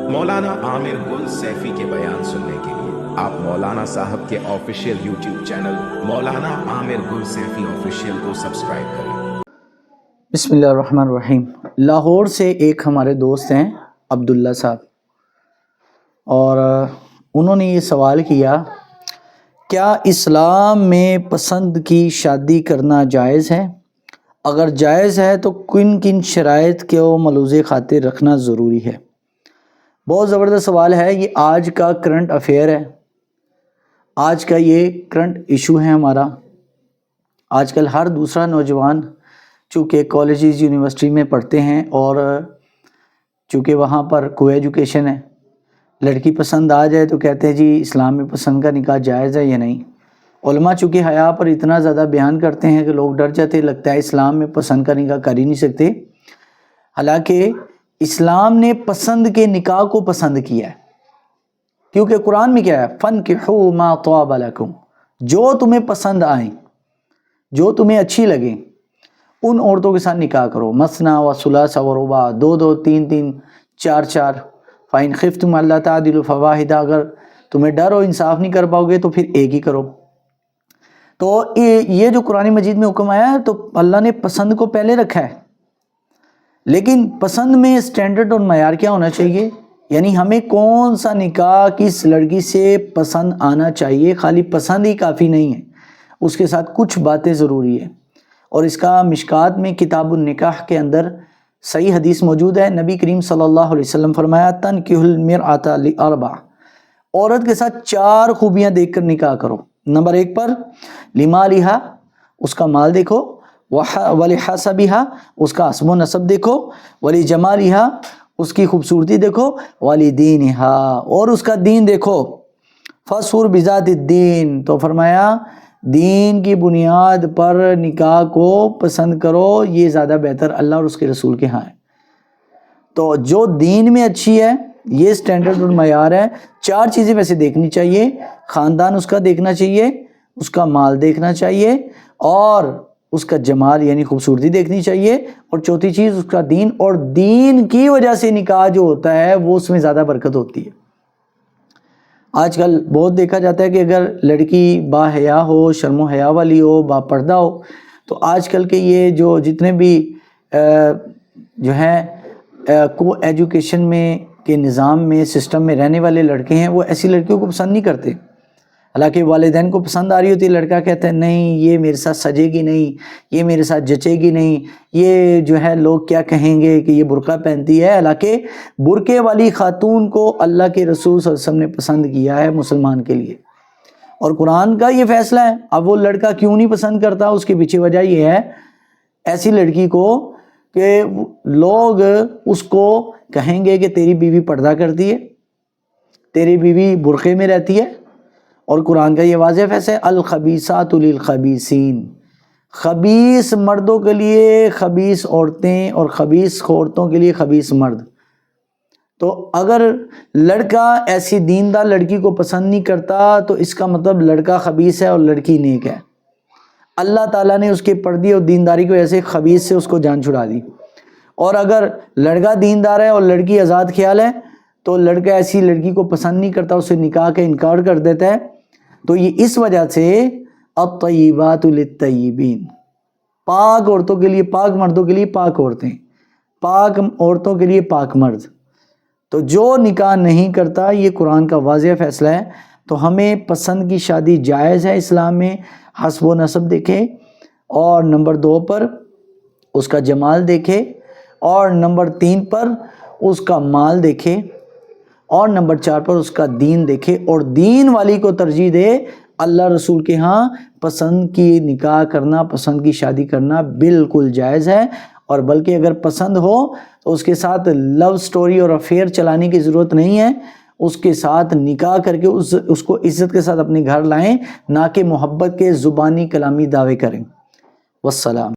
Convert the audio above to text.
मौलाना आमिर गुल सैफी के बयान सुनने के लिए आप मौलाना साहब के ऑफिशियल यूट्यूब चैनल मौलाना आमिर गुल सैफी ऑफिशियल को सब्सक्राइब करें। बिस्मिल्लाहिर्रहमानिर्रहीम। लाहौर से एक हमारे दोस्त हैं अब्दुल्ला साहब, और उन्होंने ये सवाल किया, क्या इस्लाम में पसंद की शादी करना जायज़ है? अगर जायज़ है तो किन किन शराइत को मलूज़े खातिर रखना ज़रूरी है? बहुत ज़बरदस्त सवाल है। ये आज का करंट अफेयर है, आज का ये करंट इशू है हमारा। आजकल हर दूसरा नौजवान चूँकि कॉलेजेस यूनिवर्सिटी में पढ़ते हैं और चूँकि वहाँ पर को एजुकेशन है, लड़की पसंद आ जाए तो कहते हैं जी इस्लाम में पसंद का निकाह जायज़ है या नहीं। उलमा चूँकि हया पर इतना ज़्यादा बयान करते हैं कि लोग डर जाते, लगता है इस्लाम में पसंद का निकाह कर ही नहीं सकते। हालांकि इस्लाम ने पसंद के निकाह को पसंद किया है, क्योंकि कुरान में क्या है, फनकिहू मा तवाब लकुम, जो तुम्हें पसंद आए, जो तुम्हें अच्छी लगे उन औरतों के साथ निकाह करो। मसना व सुलासा व रुबा, दो दो, तीन तीन, चार चार। फ़ाइन खिफ्तुम अल्ला तादिलु फ़वाहिदा, अगर तुम्हें डर हो इंसाफ नहीं कर पाओगे तो फिर एक ही करो। तो ये जो कुरान मजीद में हुक्म आया है, तो अल्लाह ने पसंद को पहले रखा है, लेकिन पसंद में स्टैंडर्ड और मयार क्या होना चाहिए, यानी हमें कौन सा निकाह किस लड़की से पसंद आना चाहिए। खाली पसंद ही काफ़ी नहीं है, उसके साथ कुछ बातें ज़रूरी है। और इसका मिशकात में किताबुन निकाह के अंदर सही हदीस मौजूद है। नबी करीम सल्लल्लाहु अलैहि वसल्लम फरमाया, तनकिहुल मिरअता लिअरबा, औरत के साथ चार खूबियाँ देखकर निकाह करो। नंबर एक पर लिमालिहा, उसका माल देखो, वली हसबिहा, उसका हस्ब नसब देखो, वली जमालिहा, उसकी खूबसूरती देखो, वली दीनिहा, और उसका दीन देखो। फसुर बिज़ातिद्दीन, तो फरमाया दीन की बुनियाद पर निकाह को पसंद करो, ये ज़्यादा बेहतर अल्लाह और उसके रसूल के यहाँ है। तो जो दीन में अच्छी है, ये स्टैंडर्ड और मयार है। चार चीज़ें वैसे देखनी चाहिए, ख़ानदान उसका देखना चाहिए, उसका माल देखना चाहिए, और उसका जमाल यानी खूबसूरती देखनी चाहिए, और चौथी चीज़ उसका दीन। और दीन की वजह से निकाह जो होता है वो उसमें ज़्यादा बरकत होती है। आजकल बहुत देखा जाता है कि अगर लड़की बाहया हो, शर्मो हया वाली हो, बापर्दा हो, तो आजकल के ये जो जितने भी जो हैं को एजुकेशन में के निज़ाम में सिस्टम में रहने वाले लड़के हैं, वो ऐसी लड़कियों को पसंद नहीं करते। हालांकि वालिदैन को पसंद आ रही होती है, लड़का कहता है नहीं ये मेरे साथ सजेगी नहीं, ये मेरे साथ जचेगी नहीं, ये जो है लोग क्या कहेंगे कि ये बुर्का पहनती है। हालांकि बुरके वाली खातून को अल्लाह के रसूल सल्लल्लाहु अलैहि वसल्लम ने पसंद किया है मुसलमान के लिए, और कुरान का ये फैसला है। अब वो लड़का क्यों नहीं पसंद करता, उसके पीछे वजह ये है ऐसी लड़की को कि लोग उसको कहेंगे कि तेरी बीवी पर्दा करती है, तेरी बीवी बुरखे में रहती है। और कुरान का ये वाज़ेह फैसला है, अल खबीसातु लिल खबीसीन, खबीस मर्दों के लिए खबीस औरतें, और खबीस औरतों के लिए खबीस मर्द। तो अगर लड़का ऐसी दीनदार लड़की को पसंद नहीं करता तो इसका मतलब लड़का खबीस है और लड़की नेक है। अल्लाह ताला ने उसके पर्दे और दीनदारी को ऐसे खबीस से उसको जान छुड़ा दी। और अगर लड़का दीनदार है और लड़की आज़ाद ख्याल है, तो लड़का ऐसी लड़की को पसंद नहीं करता, उसे निकाह का इनकार कर देता है। तो ये इस वजह से अत्तय्यिबातु लित्तय्यिबीन, पाक औरतों के लिए, पाक मर्दों के लिए पाक औरतें, पाक औरतों के लिए पाक मर्द। तो जो निकाह नहीं करता, ये कुरान का वाज़ेह फैसला है। तो हमें पसंद की शादी जायज़ है इस्लाम में। हस्ब व नसब देखे, और नंबर 2 पर उसका जमाल देखे, और नंबर 3 पर उसका माल देखे, और नंबर 4 पर उसका दीन देखे, और दीन वाली को तरजीह दे। अल्लाह रसूल के यहाँ पसंद की निकाह करना, पसंद की शादी करना बिल्कुल जायज़ है। और बल्कि अगर पसंद हो तो उसके साथ लव स्टोरी और अफेयर चलाने की ज़रूरत नहीं है, उसके साथ निकाह करके उसको इज़्ज़त के साथ अपने घर लाएं, ना कि मोहब्बत के ज़ुबानी कलामी दावे करें। वस्सलाम।